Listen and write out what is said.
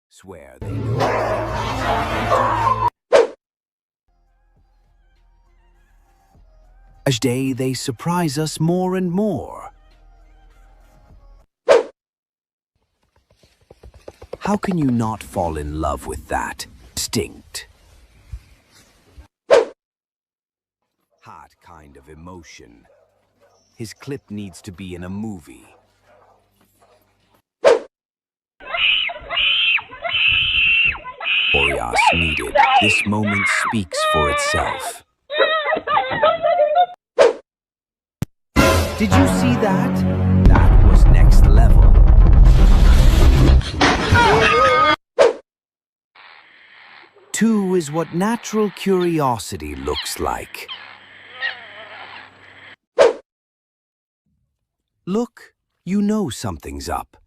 Swear they know. Each day they surprise us more and more. How can you not fall in love with that instinct? Hot kind of emotion. His clip needs to be in a movie. Boreas needed. This moment speaks for itself. Did you see that? That was next level. Two is what natural curiosity looks like. Look, you know something's up.